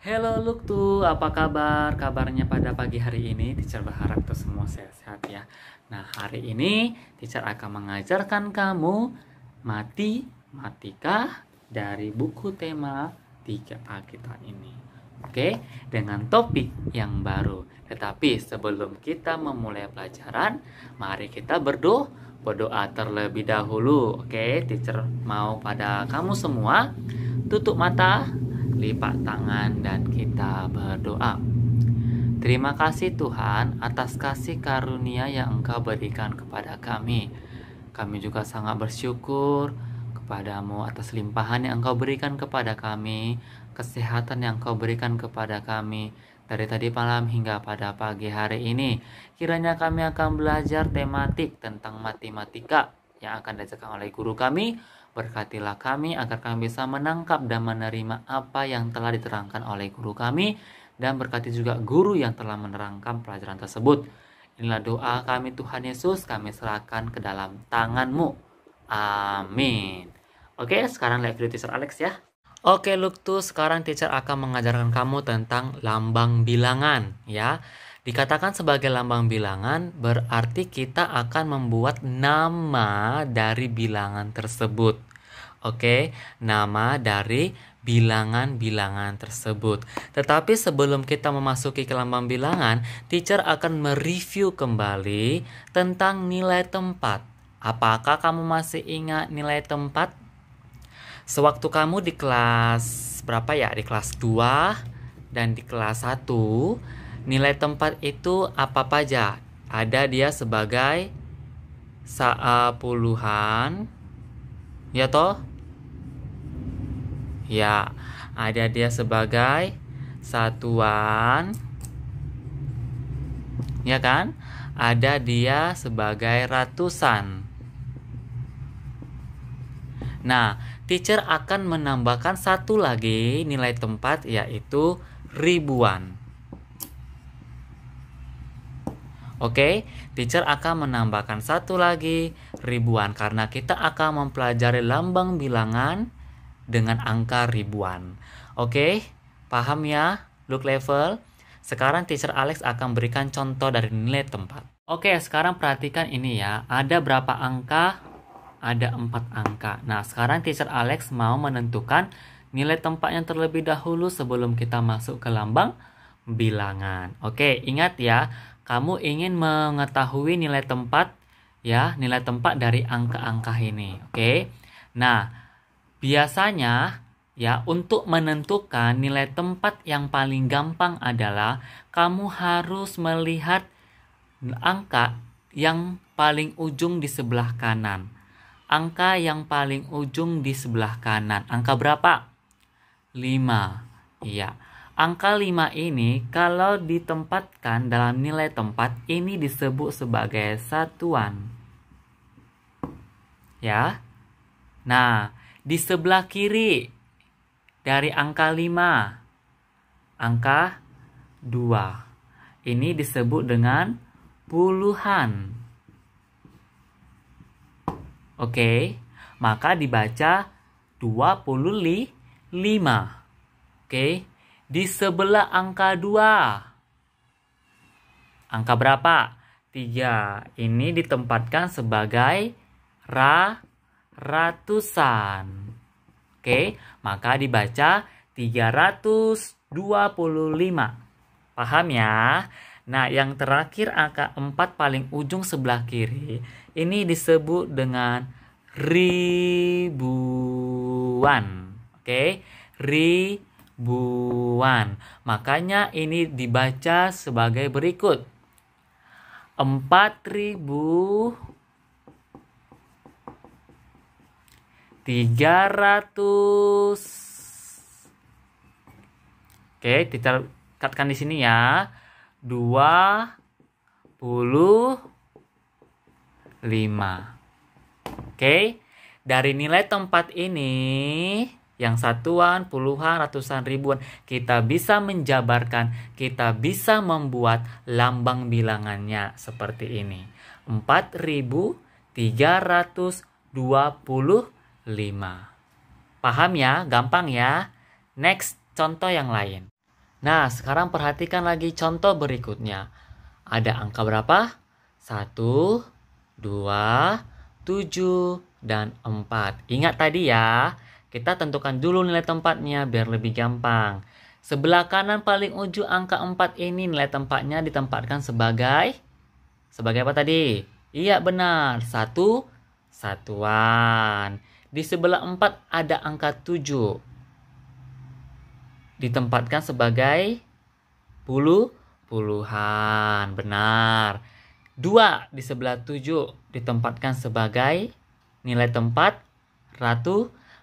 Hello Luktu, apa kabar? Kabarnya pada pagi hari ini, teacher berharap tuh semua sehat-sehat ya. Nah, hari ini teacher akan mengajarkan kamu matematika dari buku tema 3A kita ini. Oke, dengan topik yang baru. Tetapi sebelum kita memulai pelajaran, mari kita berdoa terlebih dahulu. Oke, teacher mau pada kamu semua tutup mata, lipat tangan, dan kita berdoa. Terima kasih Tuhan atas kasih karunia yang Engkau berikan kepada kami. Kami juga sangat bersyukur kepadamu atas limpahan yang Engkau berikan kepada kami, kesehatan yang Engkau berikan kepada kami dari tadi malam hingga pada pagi hari ini. Kiranya kami akan belajar tematik tentang matematika yang akan diajarkan oleh guru kami. Berkatilah kami agar kami bisa menangkap dan menerima apa yang telah diterangkan oleh guru kami, dan berkati juga guru yang telah menerangkan pelajaran tersebut. Inilah doa kami Tuhan Yesus, kami serahkan ke dalam tangan-Mu. Amin. Oke, sekarang lihat video teacher Alex ya. Oke Luktu, sekarang teacher akan mengajarkan kamu tentang lambang bilangan ya. Dikatakan sebagai lambang bilangan berarti kita akan membuat nama dari bilangan tersebut. Oke, nama dari bilangan-bilangan tersebut. Tetapi sebelum kita memasuki ke lambang bilangan, teacher akan mereview kembali tentang nilai tempat. Apakah kamu masih ingat nilai tempat? Sewaktu kamu di kelas berapa ya? Di kelas 2 dan di kelas 1, nilai tempat itu apa aja? Ada dia sebagai puluhan, ya toh? Ya, ada dia sebagai satuan, ya kan? Ada dia sebagai ratusan. Nah, teacher akan menambahkan satu lagi nilai tempat, yaitu ribuan. Oke, teacher akan menambahkan satu lagi ribuan karena kita akan mempelajari lambang bilangan dengan angka ribuan. Oke, paham ya, look level? Sekarang teacher Alex akan berikan contoh dari nilai tempat. Oke, sekarang perhatikan ini ya. Ada berapa angka? Ada 4 angka. Nah, sekarang teacher Alex mau menentukan nilai tempatnya terlebih dahulu sebelum kita masuk ke lambang bilangan. Oke, ingat ya, kamu ingin mengetahui nilai tempat ya, nilai tempat dari angka-angka ini. Oke. Nah, biasanya ya, untuk menentukan nilai tempat yang paling gampang adalah kamu harus melihat angka yang paling ujung di sebelah kanan. Angka yang paling ujung di sebelah kanan. Angka berapa? 5. Iya. Angka 5 ini kalau ditempatkan dalam nilai tempat ini disebut sebagai satuan. Ya. Nah, di sebelah kiri dari angka 5, angka 2. Ini disebut dengan puluhan. Oke, maka dibaca 25. Oke, di sebelah angka 2. Angka berapa? 3. Ini ditempatkan sebagai ratusan. Oke, maka dibaca 325. Paham ya? Nah, yang terakhir angka 4 paling ujung sebelah kiri. Ini disebut dengan ribuan. Oke, ribuan. Makanya ini dibaca sebagai berikut. 4.300. Oke, kita katkan di sini ya. 25. Oke, dari nilai tempat ini yang satuan, puluhan, ratusan, ribuan, kita bisa menjabarkan, kita bisa membuat lambang bilangannya seperti ini. 4.325. Paham ya? Gampang ya? Next, contoh yang lain. Nah, sekarang perhatikan lagi contoh berikutnya. Ada angka berapa? 1, 2, 7, dan 4. Ingat tadi ya, kita tentukan dulu nilai tempatnya biar lebih gampang. Sebelah kanan paling ujung angka 4 ini nilai tempatnya ditempatkan sebagai apa tadi? Iya benar, satuan. Di sebelah 4 ada angka 7. Ditempatkan sebagai puluhan. Benar. 2 di sebelah 7 ditempatkan sebagai nilai tempat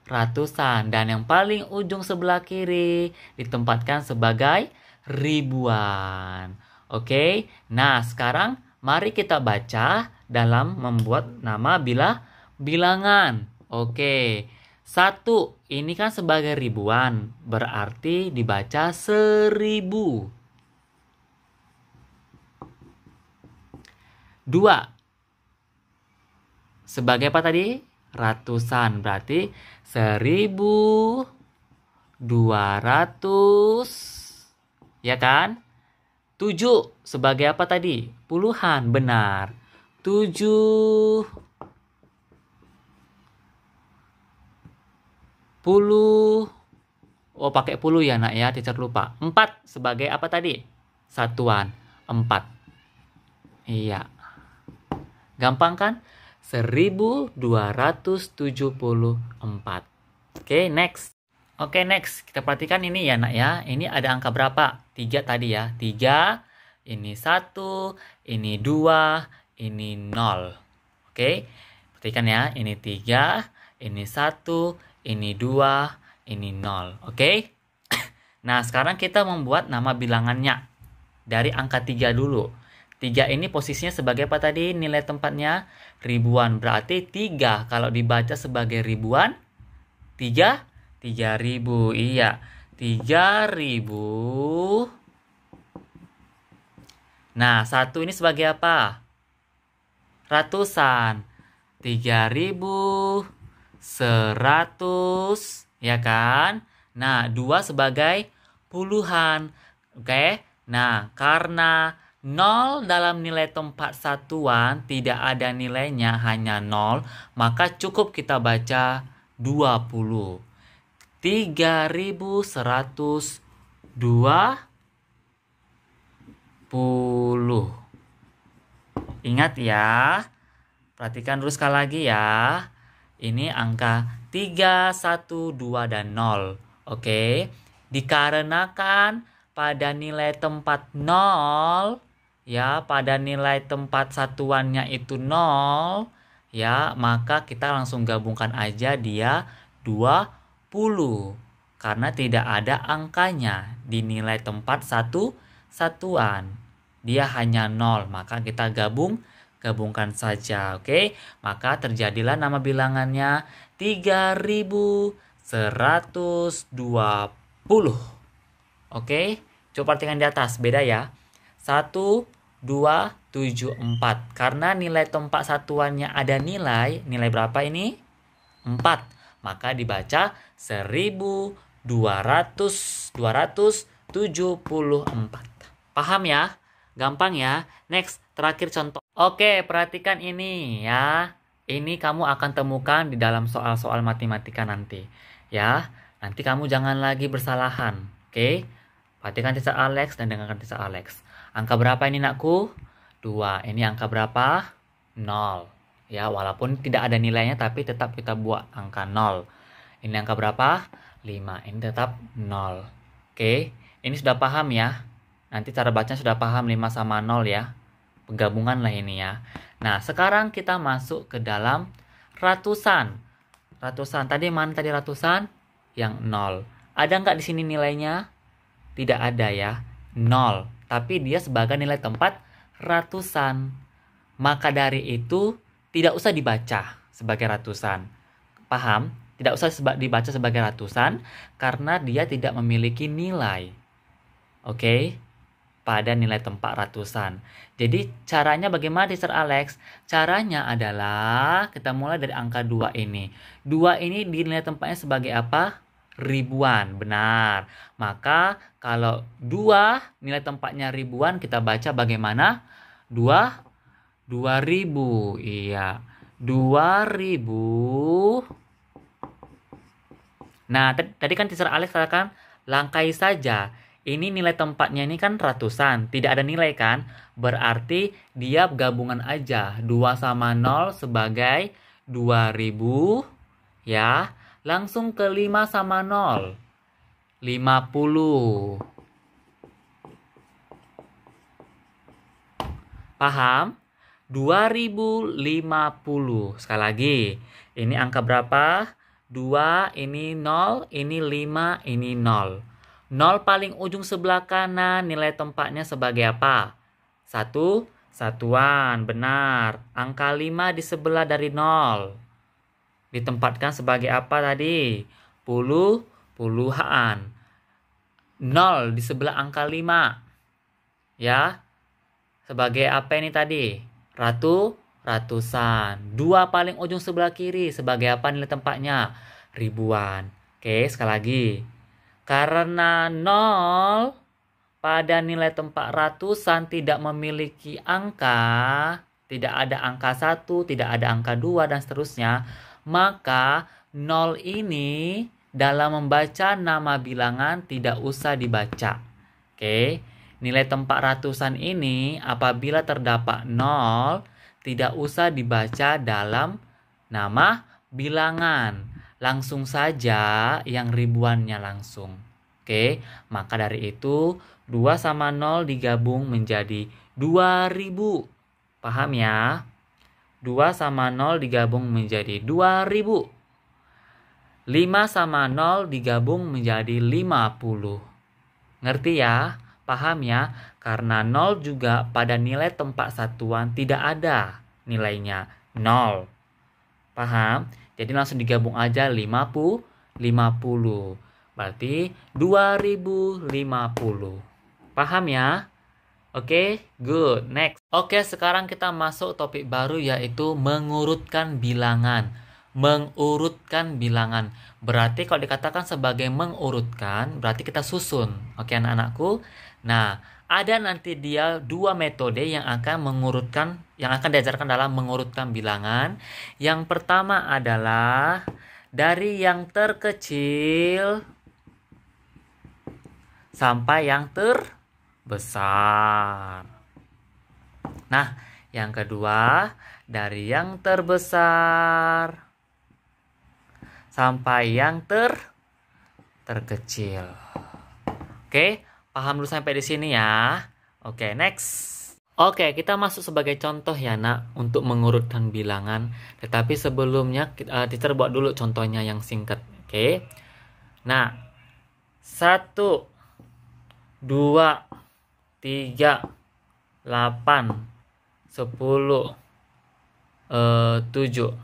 ratusan. Dan yang paling ujung sebelah kiri ditempatkan sebagai ribuan. Oke, nah sekarang mari kita baca dalam membuat nama bilangan. Oke, 1 ini kan sebagai ribuan, berarti dibaca 1000. 2 sebagai apa tadi? Ratusan, berarti 1200, ya kan? 7 sebagai apa tadi? Puluhan, benar. 70. Oh, pakai puluh ya nak ya, teacher lupa. 4 sebagai apa tadi? Satuan, 4. Iya. Gampang kan? 1274. Oke, next. Oke, next. Kita perhatikan ini ya nak ya. Ini ada angka berapa? 3 tadi ya. 3, ini 1, ini 2, ini 0. Oke. Perhatikan ya. Ini 3, ini 1, ini 2, ini 0. Oke. Nah, sekarang kita membuat nama bilangannya. Dari angka 3 dulu. 3 ini posisinya sebagai apa tadi? Nilai tempatnya ribuan. Berarti 3 kalau dibaca sebagai ribuan, 3000. Iya, 3000. Nah, 1 ini sebagai apa? Ratusan. 3100, ya kan? Nah, 2 sebagai puluhan. Oke. Nah, karena 0 dalam nilai tempat satuan tidak ada nilainya, hanya 0, maka cukup kita baca 20. 3120. Ingat ya. Perhatikan dulu sekali lagi ya. Ini angka 3, 1, 2, dan 0. Oke. Dikarenakan pada nilai tempat 0, ya, pada nilai tempat satuannya itu 0, ya, maka kita langsung gabungkan aja dia 20. Karena tidak ada angkanya di nilai tempat satuan. Dia hanya 0, maka kita gabungkan saja, oke? Maka terjadilah nama bilangannya 3120. Oke? Coba perhatikan di atas, beda ya. 1, 2, 7, 4. Karena nilai tempat satuannya ada nilai berapa ini? 4. Maka dibaca 1274. Paham ya? Gampang ya? Next, terakhir contoh. Oke, perhatikan ini ya. Ini kamu akan temukan di dalam soal-soal matematika nanti. Ya, nanti kamu jangan lagi bersalahan. Oke? Perhatikan Teacher Alex dan dengarkan Teacher Alex. Angka berapa ini nakku? 2. Ini angka berapa? 0. Ya, walaupun tidak ada nilainya tapi tetap kita buat angka 0. Ini angka berapa? 5. Ini tetap 0. Oke, ini sudah paham ya? Nanti cara bacanya sudah paham 5 sama 0 ya. Penggabungan lah ini ya. Nah, sekarang kita masuk ke dalam ratusan. Ratusan. Tadi mana tadi ratusan? Yang 0. Ada nggak di sini nilainya? Tidak ada ya. 0. Tapi dia sebagai nilai tempat ratusan. Maka dari itu tidak usah dibaca sebagai ratusan. Paham? Tidak usah dibaca sebagai ratusan karena dia tidak memiliki nilai. Oke? Pada nilai tempat ratusan. Jadi caranya bagaimana Teacher Alex? Caranya adalah kita mulai dari angka 2 ini. 2 ini di nilai tempatnya sebagai apa? ribuan. Benar. Maka kalau 2 nilai tempatnya ribuan, kita baca bagaimana? 2000. Iya. 2000. Nah, tadi kan Teacher Alex katakan langkai saja. Ini nilai tempatnya ini kan ratusan, tidak ada nilai kan? Berarti dia gabungan aja. 2 sama 0 sebagai 2000 ya. Langsung ke 5 sama 0. 50. Paham? 2050. Sekali lagi. Ini angka berapa? 2, ini 0, ini 5, ini 0. 0 paling ujung sebelah kanan, nilai tempatnya sebagai apa? 1, satuan, benar. Angka 5 di sebelah dari 0. Ditempatkan sebagai apa tadi? Puluhan. 0 di sebelah angka 5. Ya. Sebagai apa ini tadi? Ratusan. 2 paling ujung sebelah kiri. Sebagai apa nilai tempatnya? Ribuan. Oke, sekali lagi. Karena 0 pada nilai tempat ratusan tidak memiliki angka, tidak ada angka 1, tidak ada angka 2, dan seterusnya, maka 0 ini dalam membaca nama bilangan tidak usah dibaca. Oke, nilai tempat ratusan ini apabila terdapat 0, tidak usah dibaca dalam nama bilangan. Langsung saja yang ribuannya langsung. Oke, maka dari itu 2 sama 0 digabung menjadi 2000. Paham ya? 2 sama 0 digabung menjadi 2000. 5 sama 0 digabung menjadi 50. Ngerti ya? Paham ya? Karena 0 juga pada nilai tempat satuan tidak ada nilainya 0. Paham? Jadi langsung digabung aja 50. Berarti 2050. Paham ya? Oke, good. Next. Oke, sekarang kita masuk topik baru yaitu mengurutkan bilangan. Mengurutkan bilangan. Berarti kalau dikatakan sebagai mengurutkan, berarti kita susun. Oke, anak-anakku. Nah, ada nanti dia 2 metode yang akan mengurutkan, yang akan diajarkan dalam mengurutkan bilangan. Yang pertama adalah dari yang terkecil sampai yang terbesar. Nah, yang kedua dari yang terbesar sampai yang terkecil. Oke. Paham dulu sampai di sini ya. Oke, next. Oke, kita masuk sebagai contoh ya nak untuk mengurutkan bilangan. Tetapi sebelumnya kita buat dulu contohnya yang singkat. Oke. Nah, 1, 2, 3, 8, 10, 7.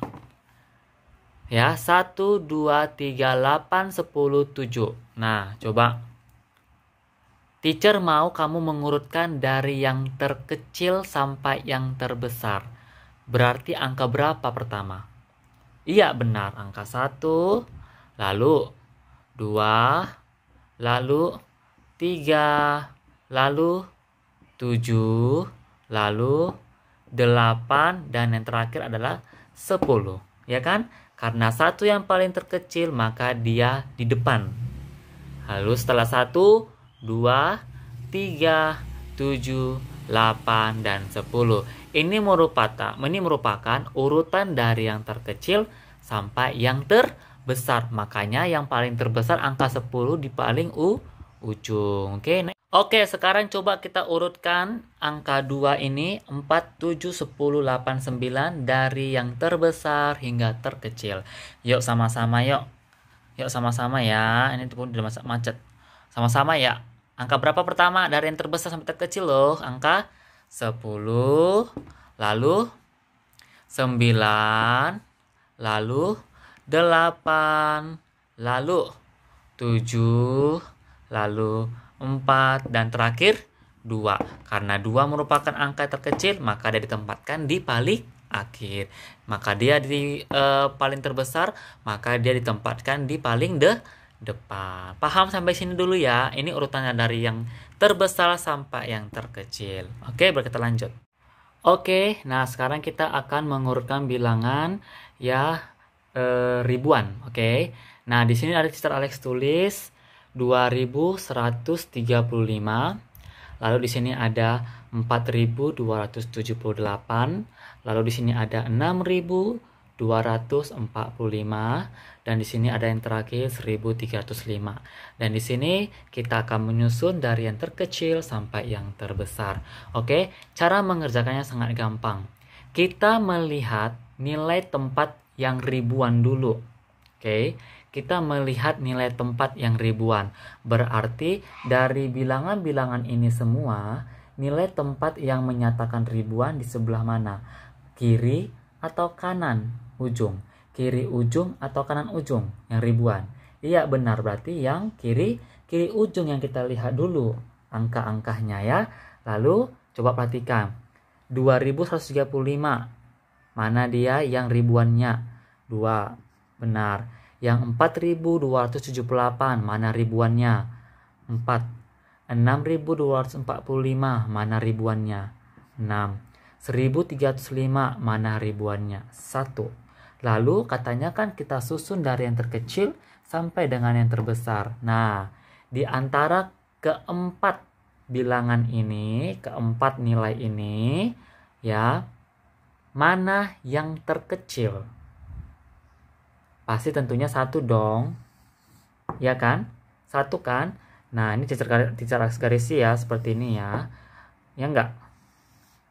Ya, 1, 2, 3, 8, 10, 7. Nah, coba. Teacher mau kamu mengurutkan dari yang terkecil sampai yang terbesar. Berarti angka berapa pertama? Iya benar, angka 1, lalu 2, lalu 3, lalu 7, lalu 8, dan yang terakhir adalah 10. Ya kan? Karena 1 yang paling terkecil maka dia di depan. Lalu setelah 1, 2, 3, 7, 8, dan 10. Ini merupakan urutan dari yang terkecil sampai yang terbesar. Makanya yang paling terbesar angka 10 di paling ujung. Oke, sekarang coba kita urutkan angka 2 ini 4, 7, 10, 8, 9 dari yang terbesar hingga terkecil. Yuk sama-sama yuk. Yuk sama-sama ya. Ini pun udah macet. Sama-sama ya. Angka berapa pertama dari yang terbesar sampai terkecil loh? Angka 10, lalu 9, lalu 8, lalu 7, lalu 4, dan terakhir 2. Karena 2 merupakan angka terkecil, maka dia ditempatkan di paling akhir. Maka dia di paling terbesar, maka dia ditempatkan di paling depan. Paham sampai sini dulu ya. Ini urutannya dari yang terbesar sampai yang terkecil. Oke, kita lanjut. Oke, nah sekarang kita akan mengurutkan bilangan ya ribuan. Oke. Nah, di sini ada Teacher Alex tulis 2135. Lalu di sini ada 4278. Lalu di sini ada 6245 dan di sini ada yang terakhir 1305. Dan di sini kita akan menyusun dari yang terkecil sampai yang terbesar. Oke, cara mengerjakannya sangat gampang. Kita melihat nilai tempat yang ribuan dulu. Oke, kita melihat nilai tempat yang ribuan. Berarti dari bilangan-bilangan ini semua, nilai tempat yang menyatakan ribuan di sebelah mana? Kiri atau kanan ujung? Kiri ujung atau kanan ujung yang ribuan? Iya, benar, berarti yang kiri ujung yang kita lihat dulu angka-angkanya ya. Lalu coba perhatikan 2135, mana dia yang ribuannya? 2, benar. Yang 4278, mana ribuannya? 4. 6245, mana ribuannya? 6. 1305, mana ribuannya? 1. Lalu katanya kan kita susun dari yang terkecil sampai dengan yang terbesar. Nah, di antara keempat bilangan ini, keempat nilai ini, ya, mana yang terkecil? Pasti tentunya 1 dong. Ya kan? 1 kan? Nah, ini teacher garis ya, seperti ini ya. Ya enggak?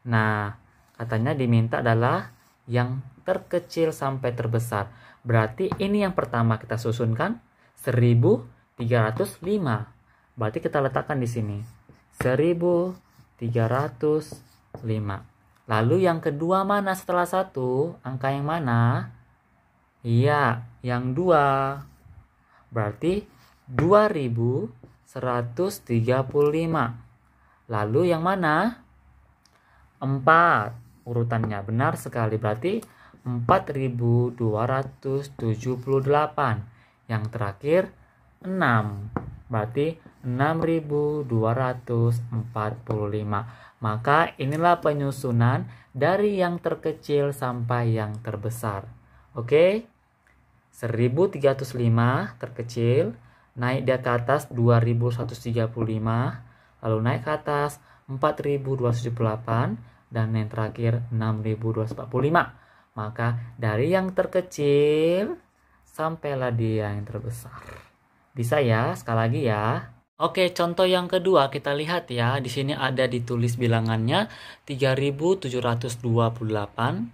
Nah, katanya diminta adalah yang terkecil sampai terbesar. Berarti ini yang pertama kita susunkan 1305. Berarti kita letakkan di sini 1305. Lalu yang kedua mana setelah 1? Angka yang mana? Iya, yang 2. Berarti 2135. Lalu yang mana? 4 urutannya. Benar sekali. Berarti 4278. Yang terakhir 6. Berarti 6245. Maka inilah penyusunan dari yang terkecil sampai yang terbesar. Oke? 1305 terkecil, naik dia ke atas 2135, lalu naik ke atas 4278, dan yang terakhir 6245. Maka dari yang terkecil sampailah dia yang terbesar. Bisa ya? Sekali lagi ya. Oke, contoh yang kedua kita lihat ya. Di sini ada ditulis bilangannya 3728,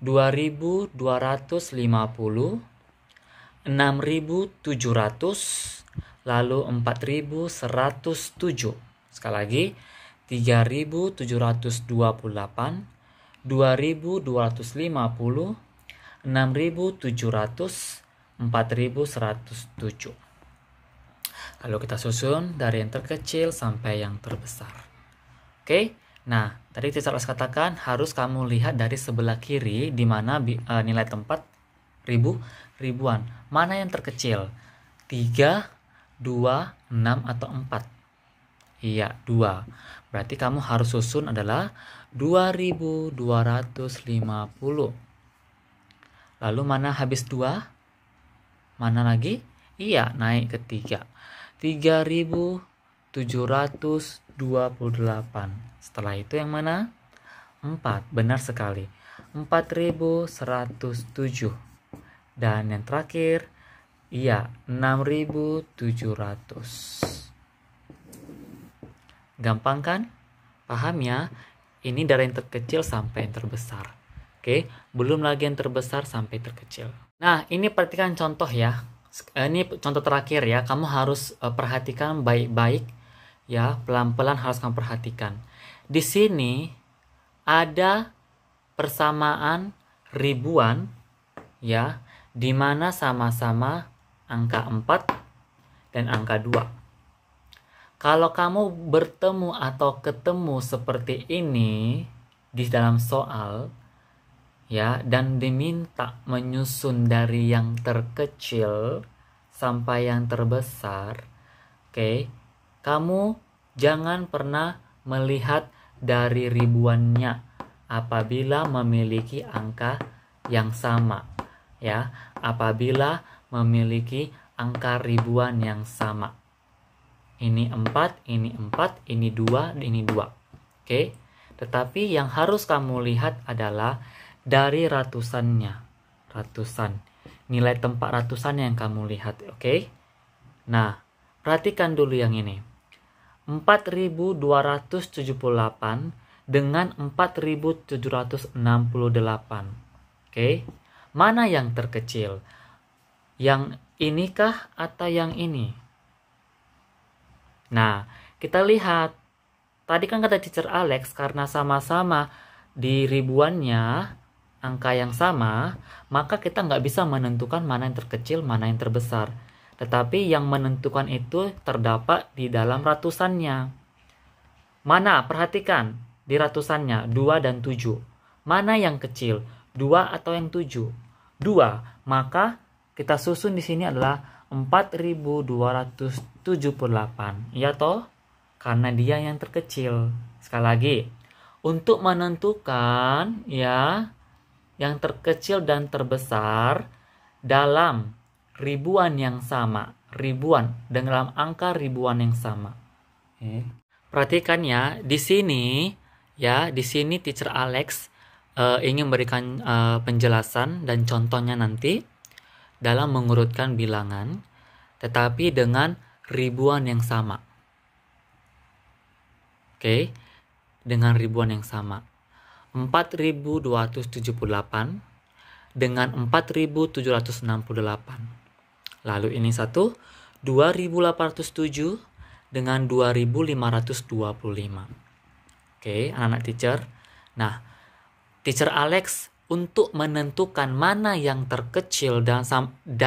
2250, 6700, lalu 4107. Sekali lagi 3728, 2250, 6700, 4107. Lalu kita susun dari yang terkecil sampai yang terbesar. Oke, nah tadi teacher harus katakan harus kamu lihat dari sebelah kiri di mana nilai tempat ribuan. Mana yang terkecil? 3, 2, 6 atau 4? Iya, 2. Berarti kamu harus susun adalah 2250. Lalu mana habis 2? Mana lagi? Iya, naik ke 3. 3728. Setelah itu yang mana? 4. Benar sekali. 4107. Dan yang terakhir, iya, 6700. Gampang kan? Paham ya? Ini dari yang terkecil sampai yang terbesar. Oke, belum lagi yang terbesar sampai terkecil. Nah, ini perhatikan contoh ya. Ini contoh terakhir ya. Kamu harus perhatikan baik-baik ya. Pelan-pelan harus kamu perhatikan. Di sini ada persamaan ribuan ya, di mana sama-sama angka 4 dan angka 2. Kalau kamu bertemu atau ketemu seperti ini di dalam soal ya, dan diminta menyusun dari yang terkecil sampai yang terbesar, oke, kamu jangan pernah melihat dari ribuannya apabila memiliki angka yang sama, ya. Apabila memiliki angka ribuan yang sama. Ini 4, ini 4, ini 2, ini 2. Oke. Tetapi yang harus kamu lihat adalah dari ratusannya. Ratusan. Nilai tempat ratusan yang kamu lihat, oke? Nah, perhatikan dulu yang ini. 4278 dengan 4768. Oke. Mana yang terkecil? Yang inikah atau yang ini? Nah, kita lihat. Tadi kan kata Teacher Alex, karena sama-sama di ribuannya, angka yang sama, maka kita nggak bisa menentukan mana yang terkecil, mana yang terbesar. Tetapi yang menentukan itu terdapat di dalam ratusannya. Mana? Perhatikan, di ratusannya, 2 dan 7. Mana yang kecil? 2 atau yang 7? 2. Maka kita susun di sini adalah 4278. Iya toh? Karena dia yang terkecil. Sekali lagi, untuk menentukan ya yang terkecil dan terbesar dalam ribuan yang sama, ribuan dalam angka ribuan yang sama. Perhatikan ya, di sini Teacher Alex ingin memberikan penjelasan dan contohnya nanti dalam mengurutkan bilangan, tetapi dengan ribuan yang sama. Oke, dengan ribuan yang sama. 4278 dengan 4768. Lalu ini satu, 2807 dengan 2525. Oke, anak-anak teacher. Nah, Teacher Alex untuk menentukan mana yang terkecil dan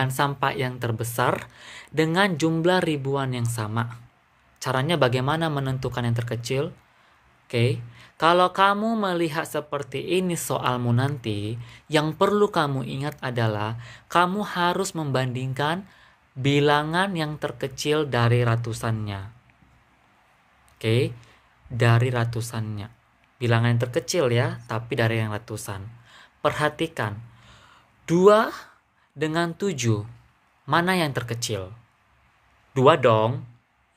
sampai yang terbesar dengan jumlah ribuan yang sama. Caranya bagaimana menentukan yang terkecil? Oke, kalau kamu melihat seperti ini soalmu nanti, yang perlu kamu ingat adalah kamu harus membandingkan bilangan yang terkecil dari ratusannya. Oke, dari ratusannya. Bilangan yang terkecil ya, tapi dari yang ratusan. Perhatikan, 2 dengan 7, mana yang terkecil? 2 dong,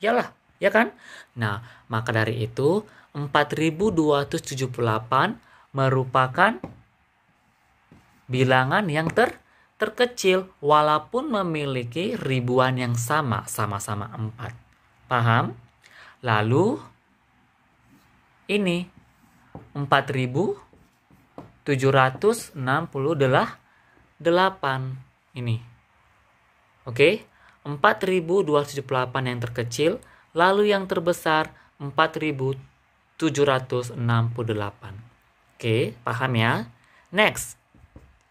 iyalah, ya kan? Nah, maka dari itu 4278 merupakan bilangan yang terkecil walaupun memiliki ribuan yang sama-sama 4. Paham? Lalu ini 4768 ini. Oke, 4278 yang terkecil, lalu yang terbesar 4768. Oke, paham ya? Next.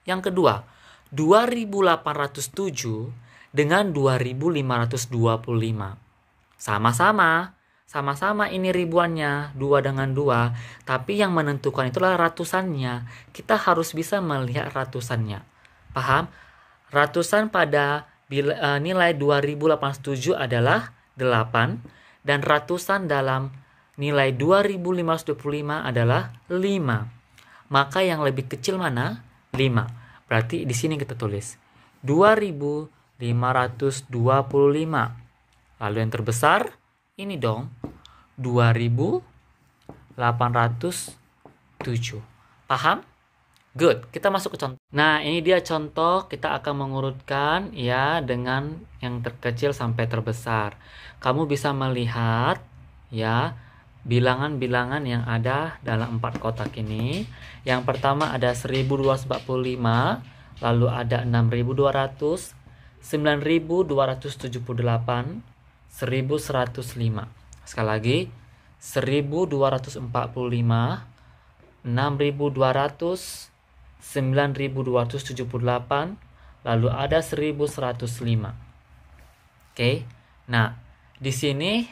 Yang kedua, 2807 dengan 2525. Sama-sama ini ribuannya, 2 dengan 2. Tapi yang menentukan itulah ratusannya. Kita harus bisa melihat ratusannya. Paham? Ratusan pada nilai 2807 adalah 8. Dan ratusan dalam nilai 2525 adalah 5. Maka yang lebih kecil mana? 5. Berarti di sini kita tulis 2525. Lalu yang terbesar ini dong, 2807. Paham? Good. Kita masuk ke contoh. Nah, ini dia contoh. Kita akan mengurutkan ya dengan yang terkecil sampai terbesar. Kamu bisa melihat ya bilangan-bilangan yang ada dalam 4 kotak ini. Yang pertama ada 1245, lalu ada 6200, 9278, 1105. Sekali lagi, 1245, 6200, 9278, lalu ada 1105. Oke. Nah, di sini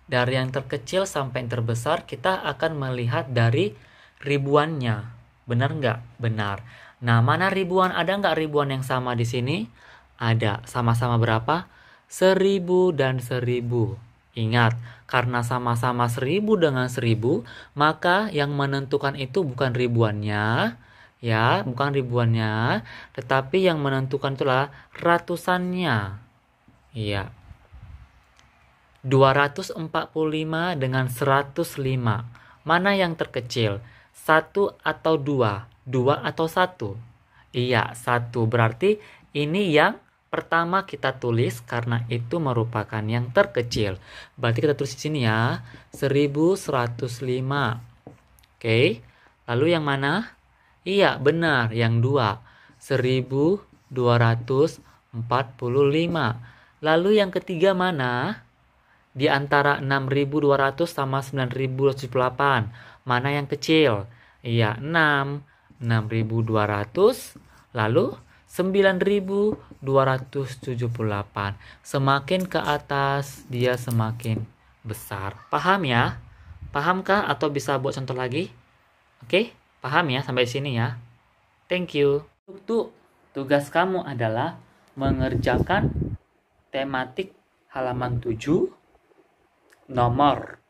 dari yang terkecil sampai yang terbesar kita akan melihat dari ribuannya. Benar nggak? Benar. Nah, mana ribuan? Ada nggak ribuan yang sama di sini? Ada. Sama-sama berapa? 1000 dan 1000. Ingat, karena sama-sama 1000 dengan 1000, maka yang menentukan itu bukan ribuannya, ya, bukan ribuannya, tetapi yang menentukan itulah ratusannya. Iya. 245 dengan 105. Mana yang terkecil? 1 atau 2? 2 atau 1? Iya, 1. Berarti ini yang pertama kita tulis karena itu merupakan yang terkecil. Berarti kita tulis di sini ya, 1105. Oke. Lalu yang mana? Iya, benar, yang 2. 1245. Lalu yang ketiga mana? Di antara 6.200 sama 9.278. Mana yang kecil? Iya, 6. 6.200. Lalu 9.278. Semakin ke atas, dia semakin besar. Paham ya? Pahamkah atau bisa buat contoh lagi? Oke, paham ya sampai sini ya? Thank you. Untuk tugas kamu adalah mengerjakan tematik halaman 7, nomor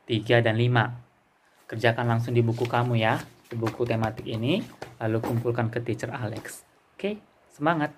3 dan 5. Kerjakan langsung di buku kamu ya, di buku tematik ini, lalu kumpulkan ke Teacher Alex. Oke, semangat!